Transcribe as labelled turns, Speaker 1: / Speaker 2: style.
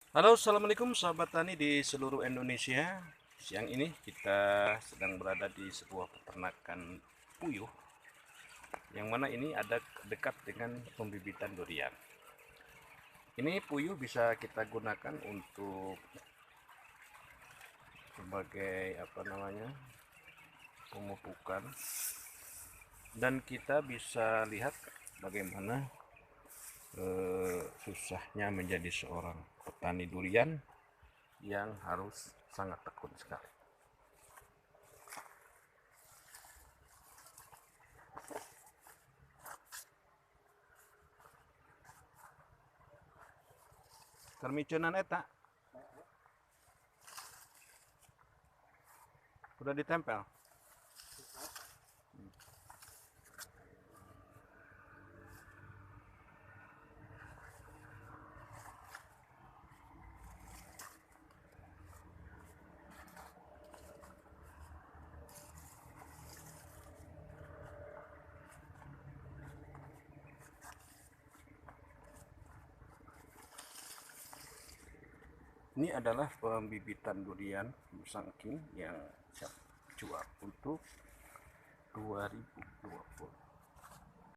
Speaker 1: Halo, assalamualaikum sahabat tani di seluruh Indonesia. Siang ini kita sedang berada di sebuah peternakan puyuh, yang mana ini ada dekat dengan pembibitan durian. Ini puyuh bisa kita gunakan untuk sebagai pemupukan, dan kita bisa lihat bagaimana susahnya menjadi seorang petani durian yang harus sangat tekun sekali. Termicunan eta udah ditempel. Ini adalah pembibitan durian musangking yang siap jual untuk 2020.